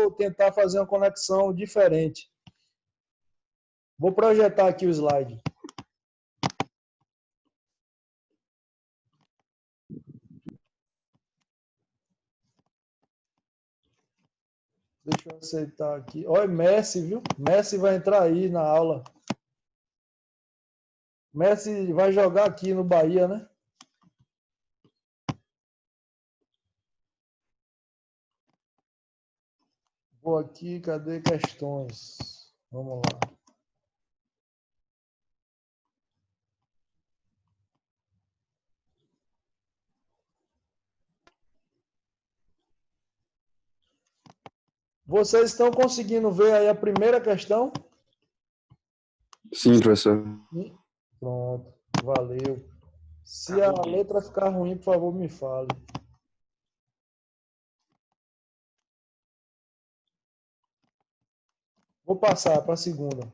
vou tentar fazer uma conexão diferente. Vou projetar aqui o slide. Deixa eu aceitar aqui. Olha, Messi, viu? Messi vai entrar aí na aula. Messi vai jogar aqui no Bahia, né? Vou aqui, cadê questões? Vamos lá. Vocês estão conseguindo ver aí a primeira questão? Sim, professor. Pronto, valeu. Se a letra ficar ruim, por favor, me fale. Vou passar para a segunda.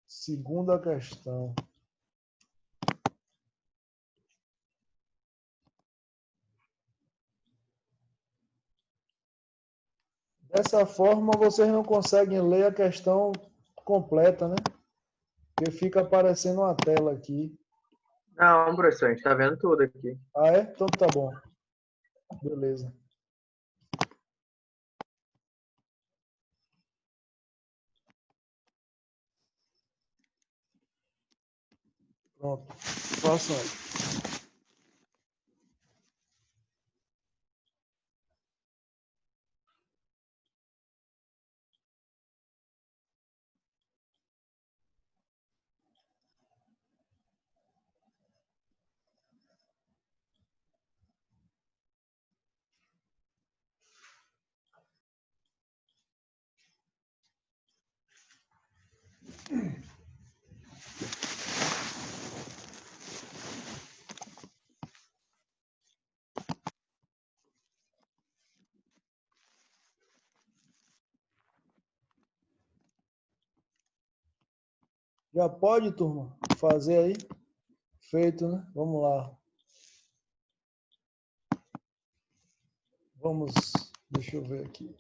Segunda questão. Dessa forma, vocês não conseguem ler a questão completa, né? Porque fica aparecendo uma tela aqui. Não, professor, a gente está vendo tudo aqui. Ah, é? Então tá bom. Beleza. Pronto. Façam aí. Já pode, turma, fazer aí? Feito, né? Vamos lá. Vamos, deixa eu ver aqui.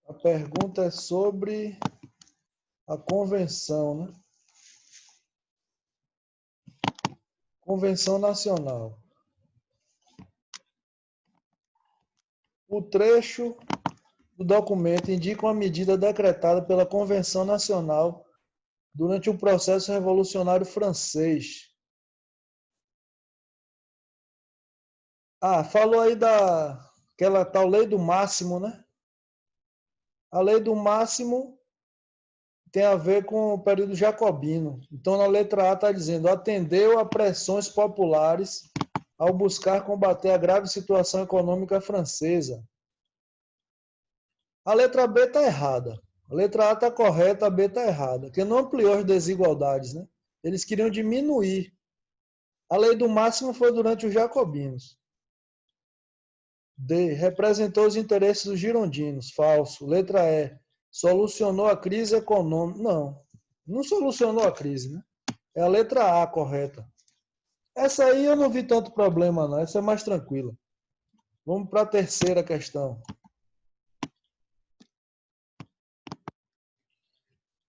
A pergunta é sobre a convenção, né? Convenção Nacional. O trecho do documento indica uma medida decretada pela Convenção Nacional durante o processo revolucionário francês. Ah, falou aí aquela tal lei do máximo, né? A lei do máximo tem a ver com o período jacobino. Então, na letra A está dizendo, atendeu a pressões populares ao buscar combater a grave situação econômica francesa. A letra B está errada. A letra A está correta, a B está errada, porque não ampliou as desigualdades, né? Eles queriam diminuir. A lei do máximo foi durante os jacobinos. D. Representou os interesses dos girondinos. Falso. Letra E. Solucionou a crise econômica. Não, não solucionou a crise, né? É a letra A correta. Essa aí eu não vi tanto problema, não. Essa é mais tranquila. Vamos para a terceira questão.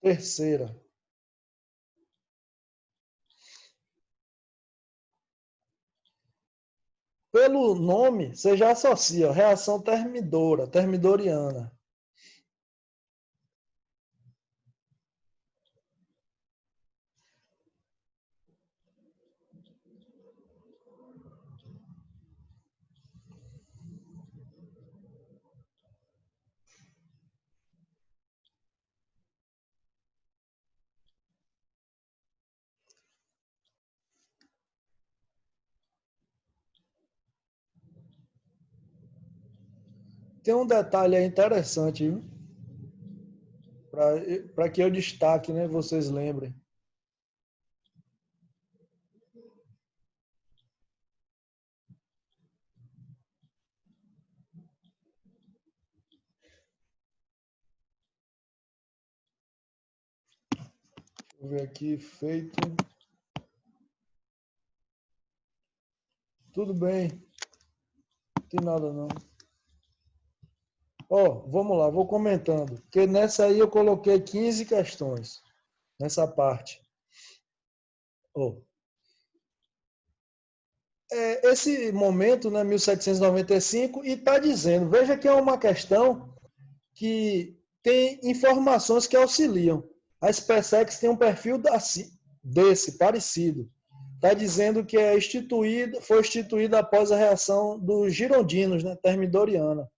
Terceira. Pelo nome, você já associa, reação termidora, termidoriana. Tem um detalhe aí interessante, para que eu destaque, né? Vocês lembrem. Deixa eu ver aqui, feito. Tudo bem. Não tem nada não. Ó, vamos lá, vou comentando. Porque nessa aí eu coloquei 15 questões. Nessa parte. Ó. Esse momento, né, 1795, e está dizendo, veja que é uma questão que tem informações que auxiliam. A SpaceX tem um perfil desse, parecido. Está dizendo que foi instituída após a reação dos girondinos, né, termidoriana.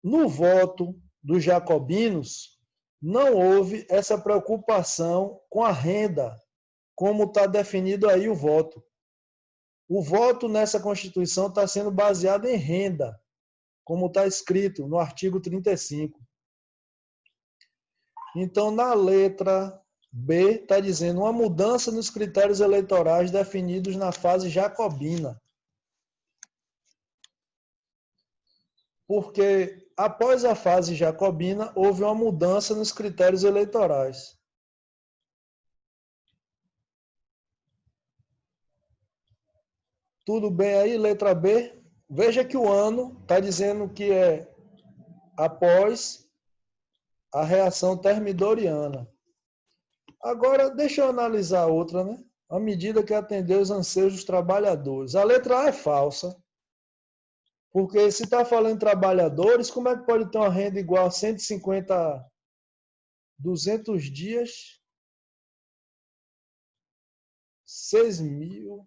No voto dos jacobinos, não houve essa preocupação com a renda, como está definido aí o voto. O voto nessa Constituição está sendo baseado em renda, como está escrito no artigo 35. Então, na letra B, está dizendo uma mudança nos critérios eleitorais definidos na fase jacobina. Porque após a fase jacobina, houve uma mudança nos critérios eleitorais. Tudo bem aí, letra B? Veja que o ano está dizendo que é após a reação termidoriana. Agora, deixa eu analisar outra, né? A medida que atendeu os anseios dos trabalhadores. A letra A é falsa, porque se está falando em trabalhadores, como é que pode ter uma renda igual a 150, 200 dias, 6 mil...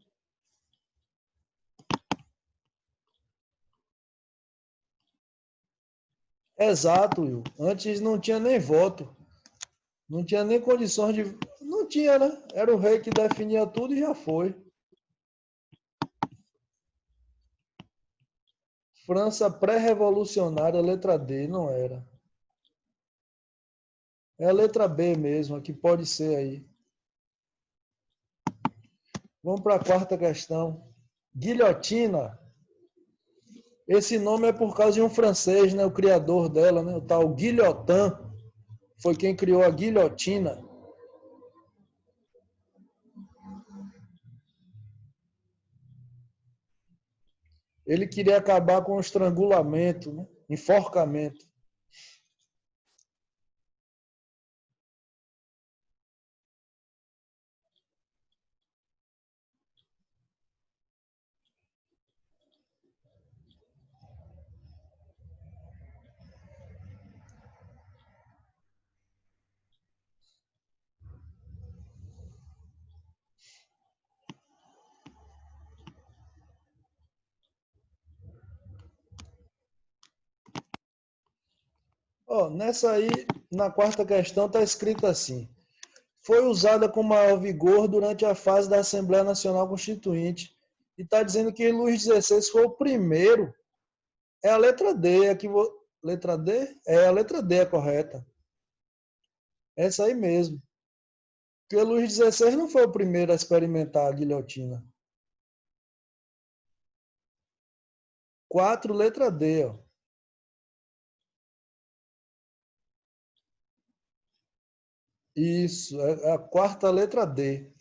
Exato, Will. Antes não tinha nem voto. Não tinha nem condições de... Não tinha, né? Era o rei que definia tudo e já foi. França pré-revolucionária, letra D, não era. É a letra B mesmo, a que pode ser aí. Vamos para a quarta questão. Guilhotina. Esse nome é por causa de um francês, né? O criador dela, né? O tal Guillotin. Foi quem criou a guilhotina. Ele queria acabar com o estrangulamento, né? Enforcamento. Ó, nessa aí, na quarta questão, está escrito assim. Foi usada com maior vigor durante a fase da Assembleia Nacional Constituinte. E está dizendo que Luís XVI foi o primeiro. É a letra D. Aqui letra D? É a letra D, é correta. Essa aí mesmo. Porque Luís XVI não foi o primeiro a experimentar a guilhotina. 4, letra D, ó. Isso, é a quarta letra D.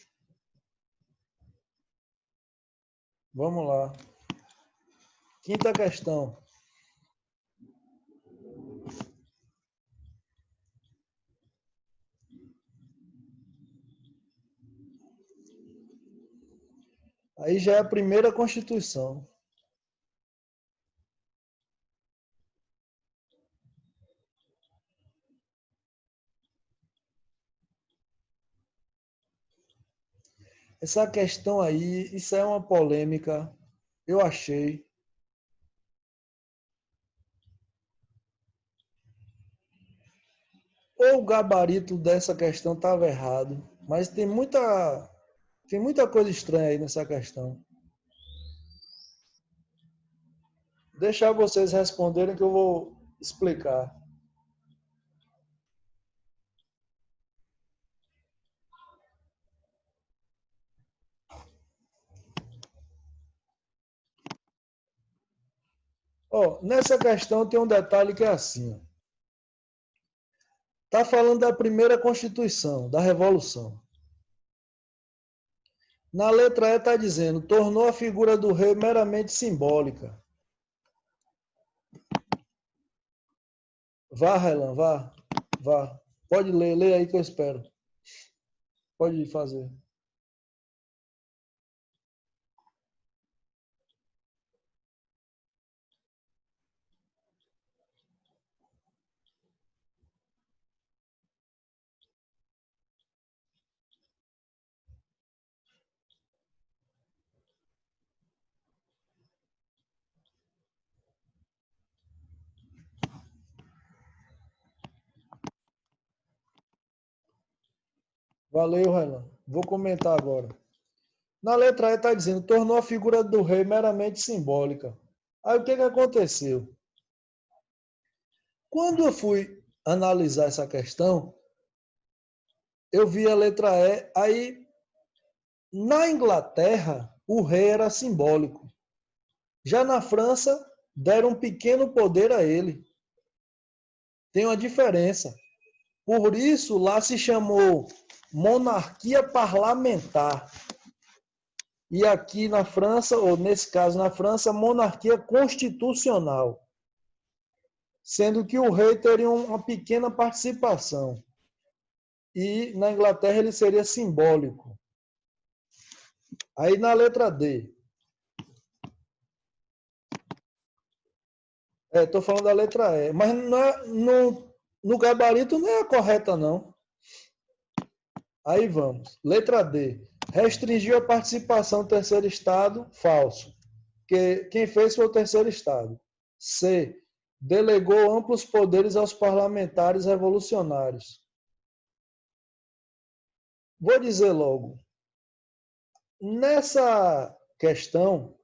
Vamos lá. Quinta questão. Aí já é a primeira Constituição. Essa questão aí, isso é uma polêmica, eu achei. Ou o gabarito dessa questão estava errado, mas tem muita coisa estranha aí nessa questão. Deixar vocês responderem que eu vou explicar. Ó, nessa questão tem um detalhe que é assim. Está falando da primeira Constituição, da Revolução. Na letra E está dizendo, tornou a figura do rei meramente simbólica. Vá, Railan, vá. Vá. Pode ler, lê aí que eu espero. Pode fazer. Valeu, Railan. Vou comentar agora. Na letra E está dizendo, tornou a figura do rei meramente simbólica. Aí o que aconteceu? Quando eu fui analisar essa questão, eu vi a letra E, aí na Inglaterra o rei era simbólico. Já na França deram um pequeno poder a ele. Tem uma diferença. Por isso lá se chamou monarquia parlamentar. E aqui na França, ou nesse caso na França, monarquia constitucional. Sendo que o rei teria uma pequena participação. E na Inglaterra ele seria simbólico. Aí na letra D. Estou falando da letra E. Mas no gabarito não é a correta, não. Aí vamos. Letra D. Restringiu a participação do terceiro estado, falso. Que quem fez foi o terceiro estado. C. Delegou amplos poderes aos parlamentares revolucionários. Vou dizer logo. Nessa questão,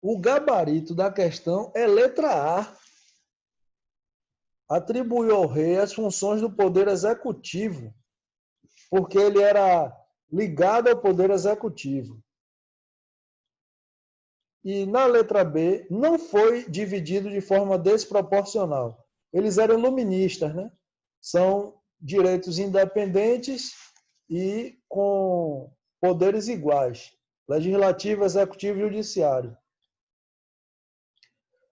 o gabarito da questão é letra A. Atribuiu ao rei as funções do poder executivo, porque ele era ligado ao poder executivo. E na letra B, não foi dividido de forma desproporcional. Eles eram iluministas, né? São direitos independentes e com poderes iguais: legislativo, executivo e judiciário.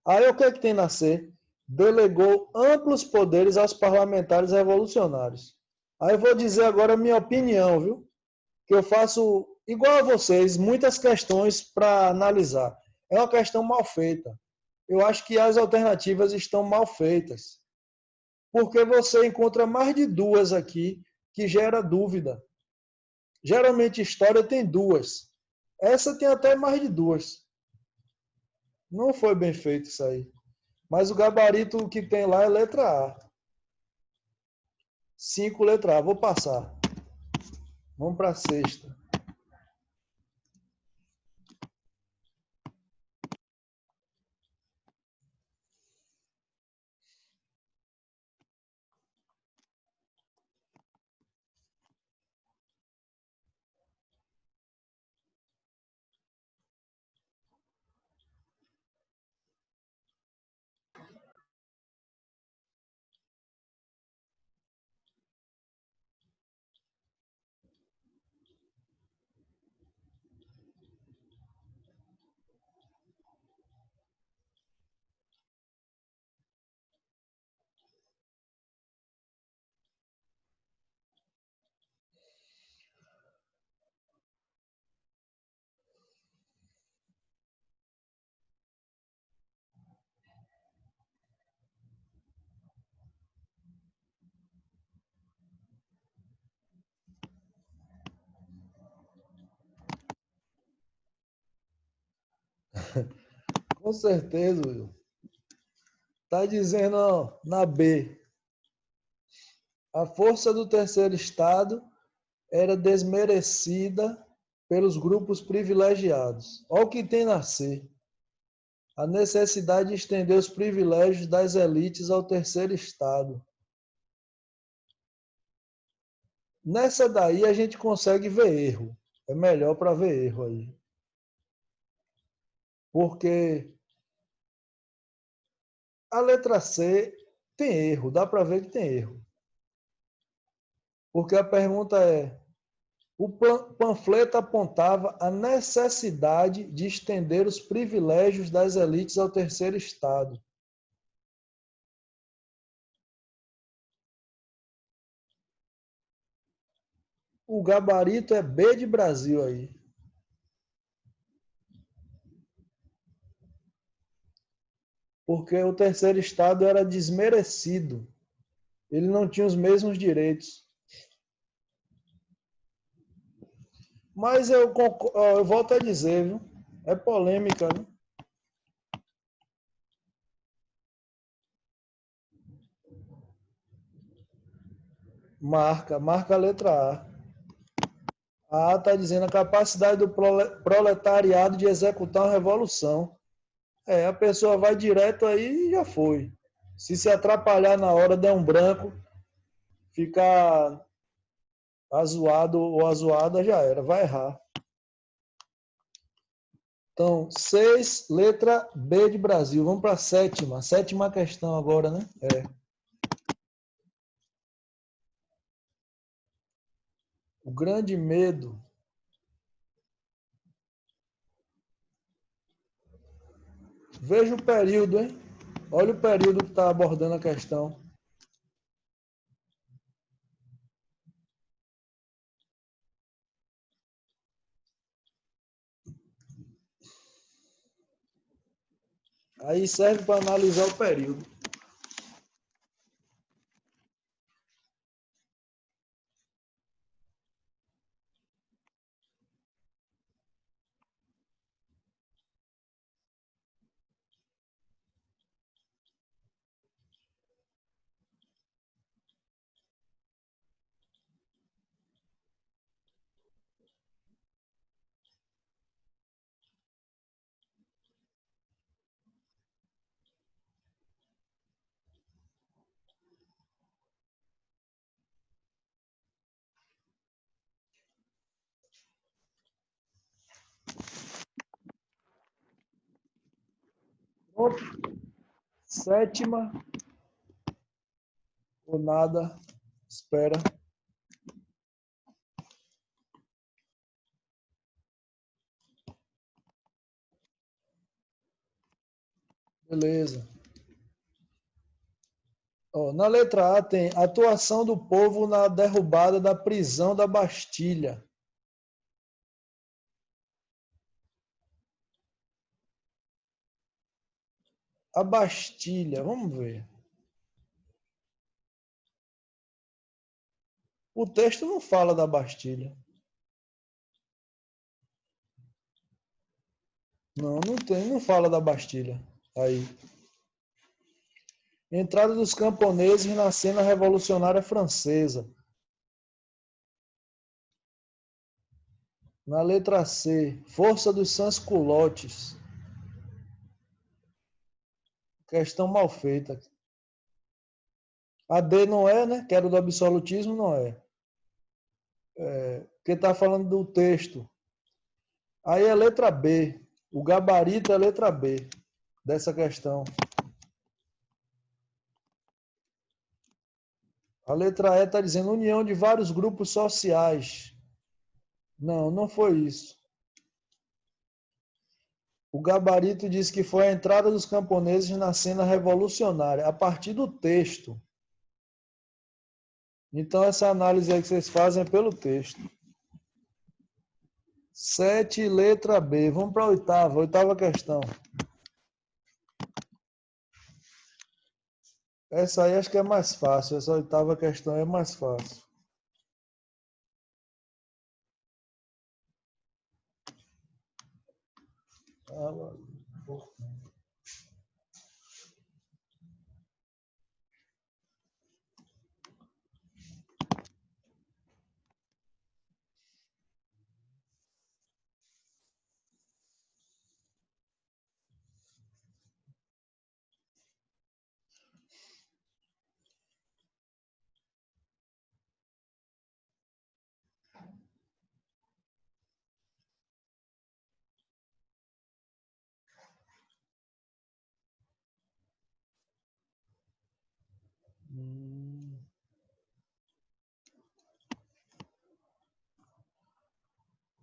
Aí o que é que tem na C? Delegou amplos poderes aos parlamentares revolucionários. Aí eu vou dizer agora a minha opinião, viu? Que eu faço, igual a vocês, muitas questões para analisar. É uma questão mal feita. Eu acho que as alternativas estão mal feitas. Porque você encontra mais de duas aqui que gera dúvida. Geralmente história tem duas. Essa tem até mais de duas. Não foi bem feito isso aí. Mas o gabarito que tem lá é letra A. 5 letra A. Vou passar. Vamos para a sexta. Com certeza, Will. Está dizendo ó, na B. A força do terceiro estado era desmerecida pelos grupos privilegiados. Olha o que tem na C. A necessidade de estender os privilégios das elites ao terceiro estado. Nessa daí a gente consegue ver erro. É melhor para ver erro aí. Porque a letra C tem erro, dá para ver que tem erro. Porque a pergunta é: O panfleto apontava a necessidade de estender os privilégios das elites ao terceiro estado. O gabarito é B de Brasil aí. Porque o terceiro estado era desmerecido. Ele não tinha os mesmos direitos. Mas eu volto a dizer, viu? É polêmica, né? Marca a letra A. A A está dizendo a capacidade do proletariado de executar uma revolução. A pessoa vai direto aí e já foi. Se atrapalhar na hora, der um branco, ficar azoado ou azoada, já era, vai errar. Então, 6, letra B de Brasil. Vamos para a sétima. Sétima questão agora, né? O grande medo. Veja o período, hein? Olha o período que está abordando a questão. Aí serve para analisar o período. Pronto. Sétima. Ou nada. Espera. Beleza. Na letra A tem atuação do povo na derrubada da prisão da Bastilha. A Bastilha, vamos ver. O texto não fala da Bastilha. Não, não tem, não fala da Bastilha. Aí. Entrada dos camponeses na cena revolucionária francesa. Na letra C, força dos sans-culottes. Questão mal feita. A D não é, né? Que era do absolutismo, não é. Porque está falando do texto. Aí é letra B. O gabarito é a letra B dessa questão. A letra E está dizendo união de vários grupos sociais. Não, não foi isso. O gabarito diz que foi a entrada dos camponeses na cena revolucionária, a partir do texto. Então, essa análise aí que vocês fazem é pelo texto. 7, letra B. Vamos para a oitava. Oitava questão. Essa aí acho que é mais fácil. Essa oitava questão é mais fácil.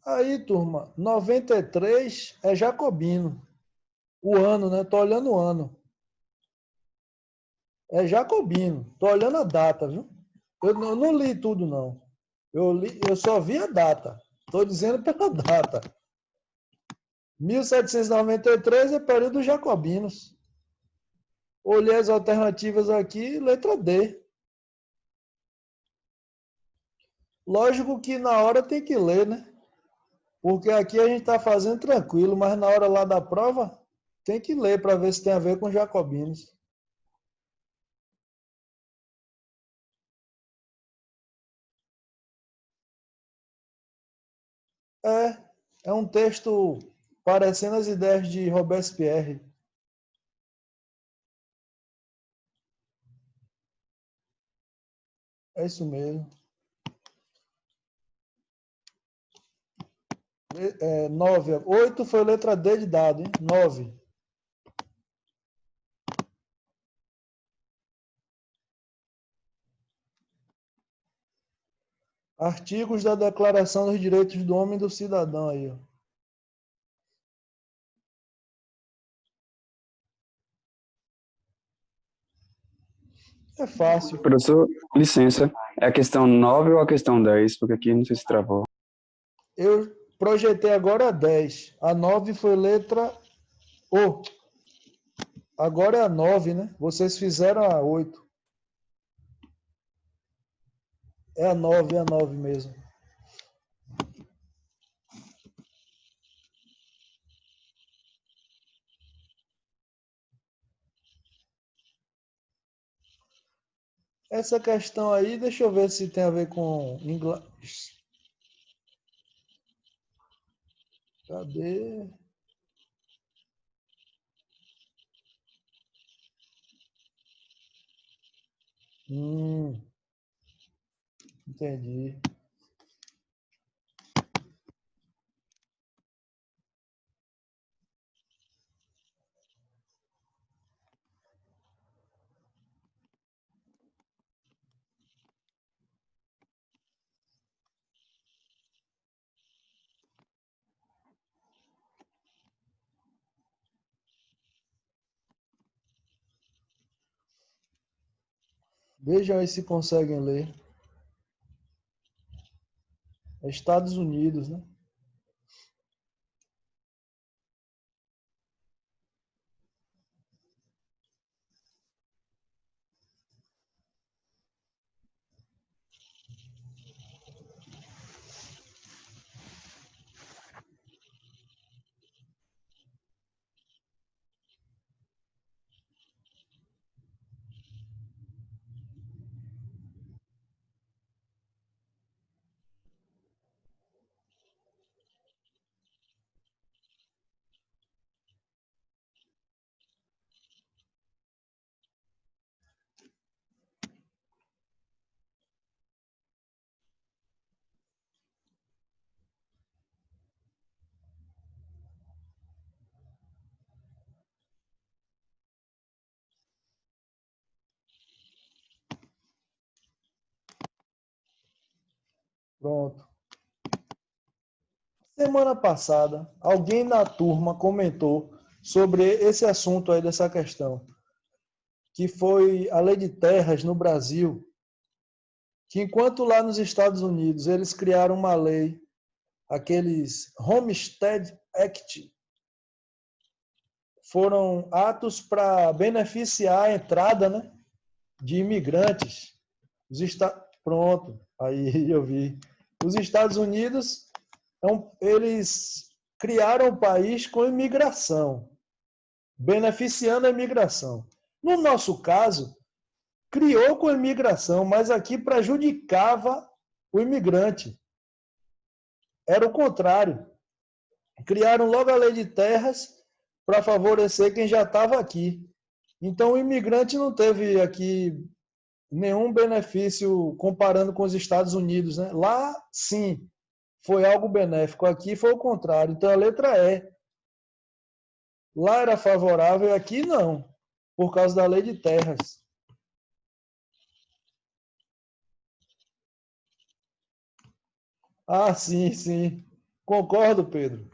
Aí, turma, 93 é jacobino. O ano, né? Tô olhando o ano. É jacobino. Tô olhando a data, viu? Eu não li tudo, não. Eu só vi a data. Tô dizendo pela data. 1793 é período dos jacobinos. Olhei as alternativas aqui, letra D. Lógico que na hora tem que ler, né? Porque aqui a gente está fazendo tranquilo, mas na hora lá da prova tem que ler para ver se tem a ver com jacobinos. É um texto parecendo as ideias de Robespierre. É isso mesmo. 9. 8 foi letra D de dado, hein? 9. Artigos da Declaração dos Direitos do Homem e do Cidadão aí, ó. É fácil. Professor, licença. É a questão 9 ou a questão 10? Porque aqui não sei se travou. Eu projetei agora a 10. A 9 foi letra O. Agora é a 9, né? Vocês fizeram a 8. É a 9 mesmo. Essa questão aí, deixa eu ver se tem a ver com inglês. Cadê? Entendi. Vejam aí se conseguem ler. É Estados Unidos, né? Pronto. Semana passada, alguém na turma comentou sobre esse assunto aí dessa questão, que foi a lei de terras no Brasil, que enquanto lá nos Estados Unidos eles criaram uma lei, aqueles Homestead Act, foram atos para beneficiar a entrada, né, de imigrantes. Pronto, aí eu vi. Os Estados Unidos, eles criaram o país com imigração, beneficiando a imigração. No nosso caso, criou com a imigração, mas aqui prejudicava o imigrante. Era o contrário. Criaram logo a lei de terras para favorecer quem já estava aqui. Então, o imigrante não teve aqui nenhum benefício comparando com os Estados Unidos, né? Lá, sim, foi algo benéfico. Aqui foi o contrário. Então, a letra E. Lá era favorável, aqui não, por causa da lei de terras. Ah, sim, sim. Concordo, Pedro.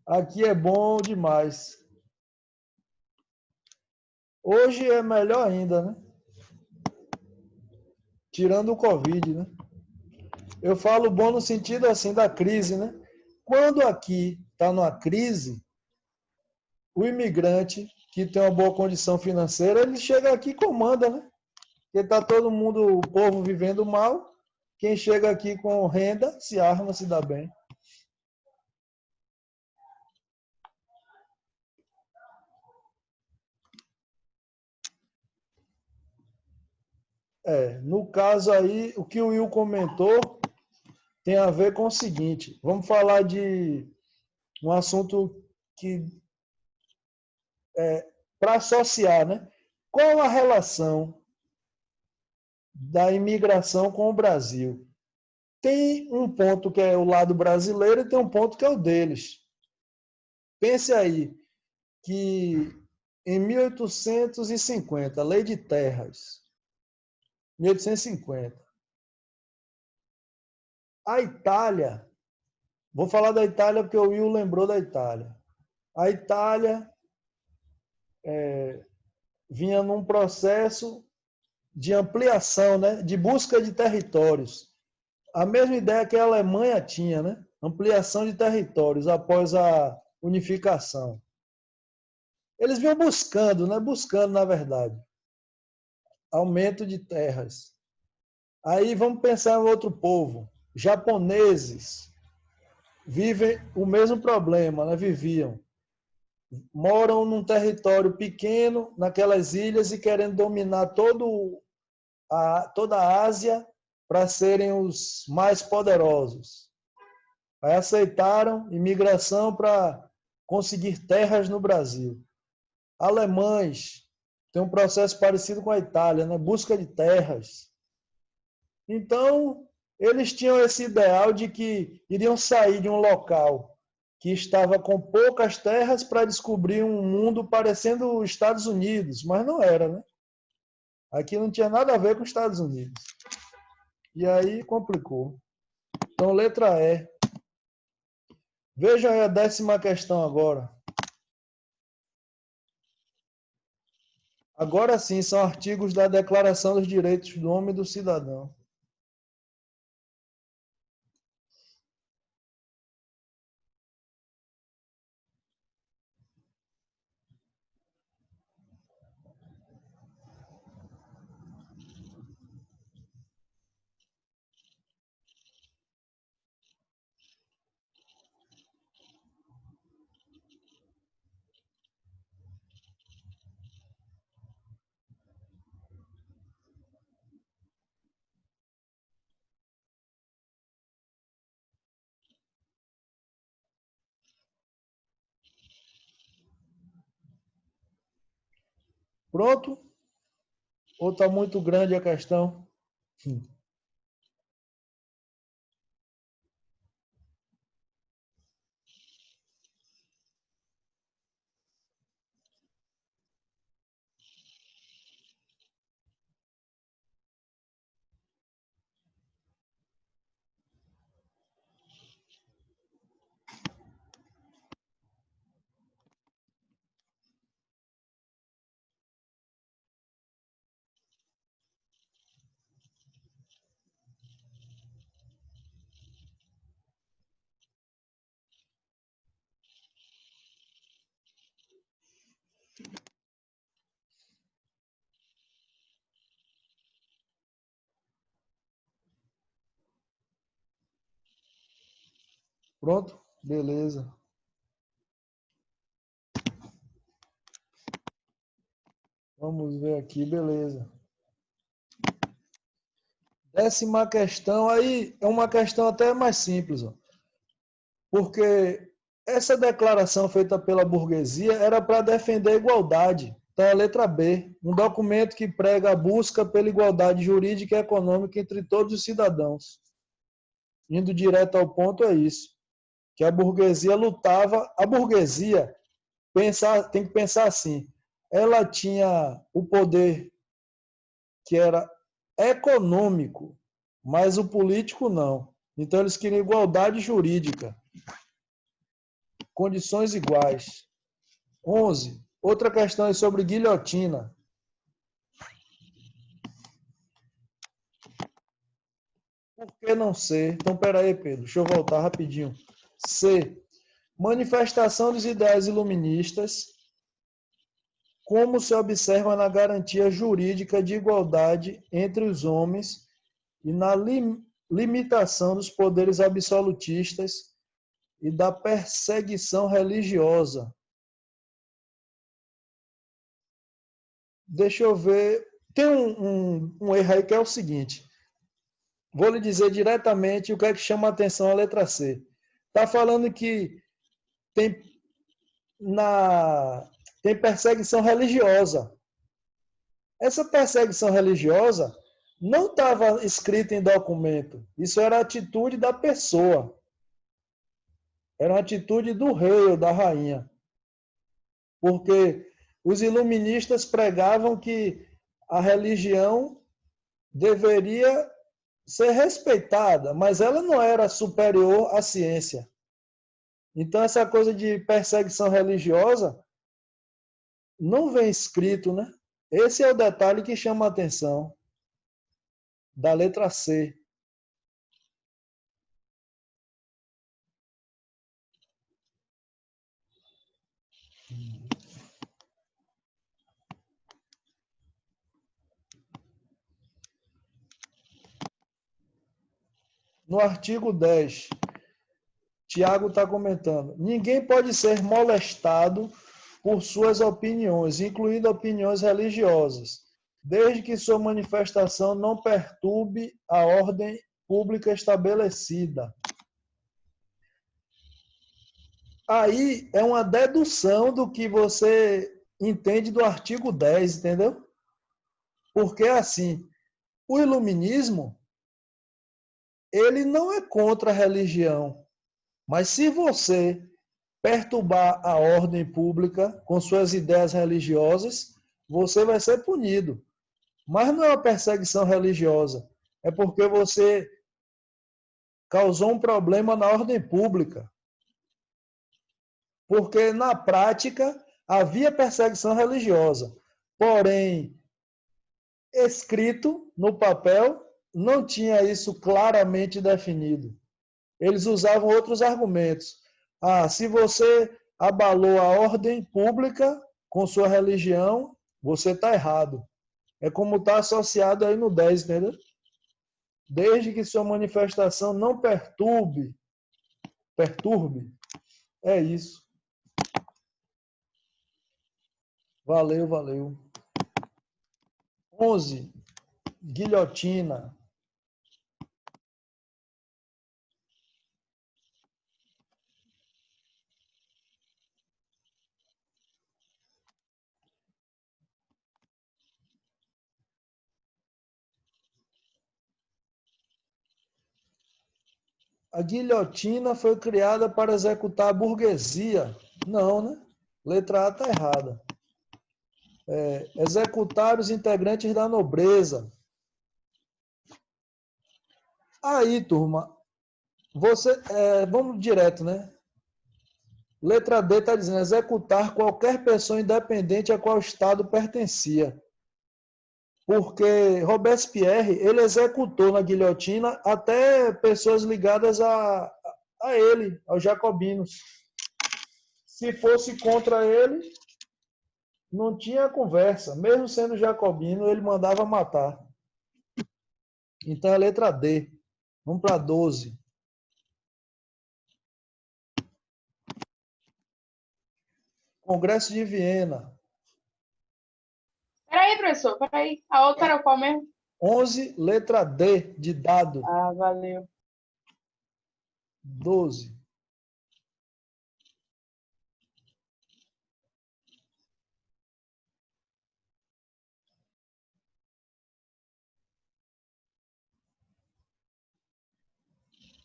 Aqui é bom demais. Hoje é melhor ainda, né? Tirando o Covid, né? Eu falo bom no sentido assim da crise, né? Quando aqui está numa crise, o imigrante que tem uma boa condição financeira, ele chega aqui e comanda, né? Porque está todo mundo, o povo vivendo mal. Quem chega aqui com renda, se arma, se dá bem. No caso aí, o que o Will comentou tem a ver com o seguinte. Vamos falar de um assunto que para associar, né? Qual a relação da imigração com o Brasil? Tem um ponto que é o lado brasileiro e tem um ponto que é o deles. Pense aí que em 1850, Lei de Terras, 1850, a Itália, vou falar da Itália porque o Will lembrou da Itália. A Itália vinha num processo de ampliação, né, de busca de territórios. A mesma ideia que a Alemanha tinha, né? Ampliação de territórios após a unificação. Eles vinham buscando, né? Buscando, na verdade, aumento de terras. Aí vamos pensar em outro povo. Japoneses vivem o mesmo problema, né? Viviam. Moram num território pequeno, naquelas ilhas, e querendo dominar toda a Ásia para serem os mais poderosos. Aí aceitaram imigração para conseguir terras no Brasil. Alemães têm um processo parecido com a Itália, né? Busca de terras. Então, eles tinham esse ideal de que iriam sair de um local que estava com poucas terras para descobrir um mundo parecendo os Estados Unidos, mas não era, né? Aqui não tinha nada a ver com os Estados Unidos. E aí complicou. Então, letra E. Vejam aí a 10ª questão agora. Agora sim, são artigos da Declaração dos Direitos do Homem e do Cidadão. Pronto? Ou está muito grande a questão? Pronto? Beleza. Vamos ver aqui, beleza. 10ª questão, aí é uma questão até mais simples, ó. Porque essa declaração feita pela burguesia era para defender a igualdade. Então, a letra B, um documento que prega a busca pela igualdade jurídica e econômica entre todos os cidadãos. Indo direto ao ponto, é isso. Que a burguesia lutava. A burguesia tem que pensar assim. Ela tinha o poder que era econômico, mas o político não. Então, eles queriam igualdade jurídica. condições iguais. 11. Outra questão é sobre guilhotina. Por que não ser? Então, peraí, Pedro, deixa eu voltar rapidinho. C. Manifestação dos ideais iluministas, como se observa na garantia jurídica de igualdade entre os homens e na limitação dos poderes absolutistas e da perseguição religiosa. Deixa eu ver. Tem um erro aí que é o seguinte. Vou lhe dizer diretamente o que é que chama a atenção a letra C. Está falando que tem perseguição religiosa. Essa perseguição religiosa não estava escrita em documento. Isso era atitude da pessoa. Era uma atitude do rei ou da rainha. Porque os iluministas pregavam que a religião deveria ser respeitada, mas ela não era superior à ciência. Então, essa coisa de perseguição religiosa não vem escrito, né? Esse é o detalhe que chama a atenção da letra C. No artigo 10, Tiago está comentando: ninguém pode ser molestado por suas opiniões, incluindo opiniões religiosas, desde que sua manifestação não perturbe a ordem pública estabelecida. Aí é uma dedução do que você entende do artigo 10, entendeu? Porque, assim, o iluminismo, ele não é contra a religião, mas se você perturbar a ordem pública com suas ideias religiosas, você vai ser punido. Mas não é uma perseguição religiosa, é porque você causou um problema na ordem pública. Porque, na prática, havia perseguição religiosa. Porém, escrito no papel, não tinha isso claramente definido. Eles usavam outros argumentos. Se você abalou a ordem pública com sua religião, você está errado. É como está associado aí no 10, entendeu? Desde que sua manifestação não perturbe, é isso. Valeu. 11. Guilhotina. A guilhotina foi criada para executar a burguesia. Não, né? Letra A está errada. Executar os integrantes da nobreza. Aí, turma, vamos direto, né? Letra D está dizendo executar qualquer pessoa independente a qual o Estado pertencia. Porque Robespierre, ele executou na guilhotina até pessoas ligadas a ele, aos jacobinos. Se fosse contra ele, não tinha conversa. Mesmo sendo jacobino, ele mandava matar. Então, é a letra D. Vamos para 12. Congresso de Viena. Peraí, professor, peraí. A outra era qual mesmo? 11, letra D, de dado. Valeu. 12.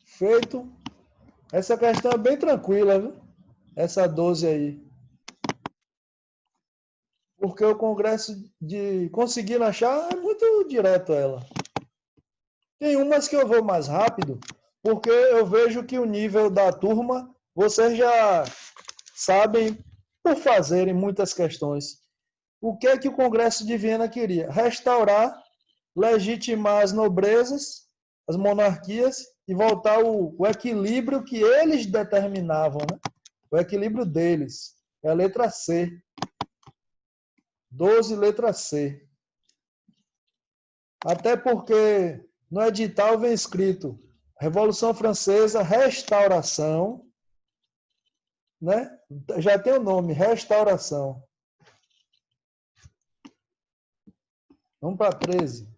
Feito. Essa questão é bem tranquila, viu? Essa 12 aí. Porque o Congresso de conseguindo achar é muito direto ela. Tem umas que eu vou mais rápido, porque eu vejo que o nível da turma, vocês sabem por fazerem muitas questões. O que é que o Congresso de Viena queria? Restaurar, legitimar as nobrezas, as monarquias e voltar o equilíbrio que eles determinavam, né? O equilíbrio deles. É a letra C. 12, letra C. Até porque no edital vem escrito Revolução Francesa, restauração, né? Já tem o nome, restauração. Vamos para 13.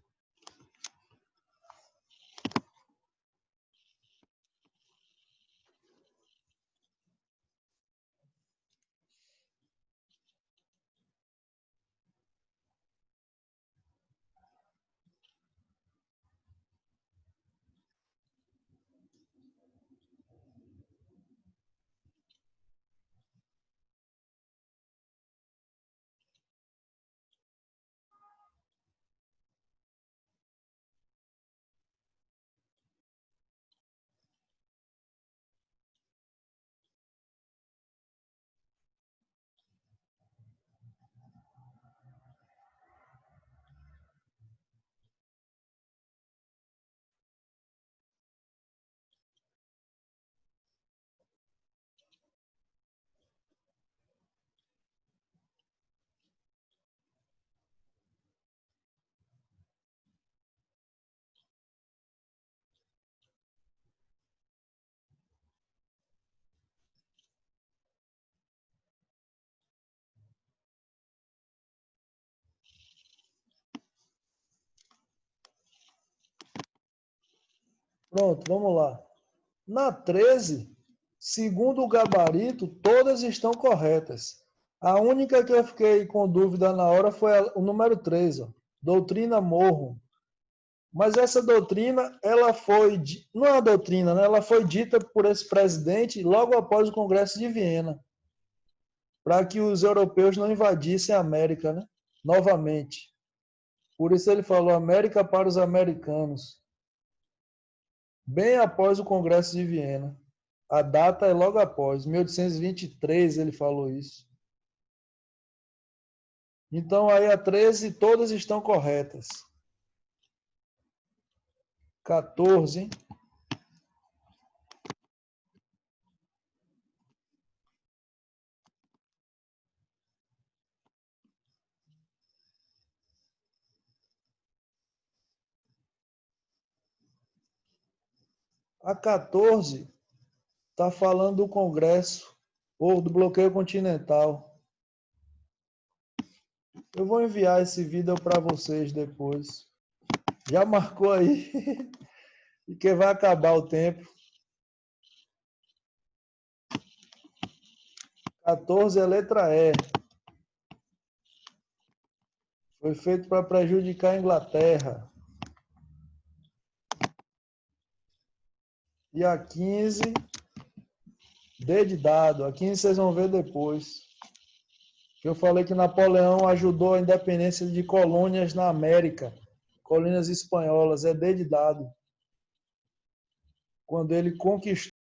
Pronto, vamos lá. Na 13, segundo o gabarito, todas estão corretas. A única que eu fiquei com dúvida na hora foi o número 3, ó, doutrina Morro. Mas essa doutrina, ela foi, não é uma doutrina, né? Ela foi dita por esse presidente logo após o Congresso de Viena, para que os europeus não invadissem a América, né? Novamente. Por isso ele falou América para os americanos. Bem após o Congresso de Viena. A data é logo após, 1823 ele falou isso. Então aí a 13 todas estão corretas. 14. A 14 está falando do Congresso ou do bloqueio continental. Eu vou enviar esse vídeo para vocês depois. Já marcou aí? E que vai acabar o tempo. 14 é letra E. Foi feito para prejudicar a Inglaterra. E a 15, D de dado. A 15 vocês vão ver depois. Que eu falei que Napoleão ajudou a independência de colônias na América. Colônias espanholas. É D de dado. Quando ele conquistou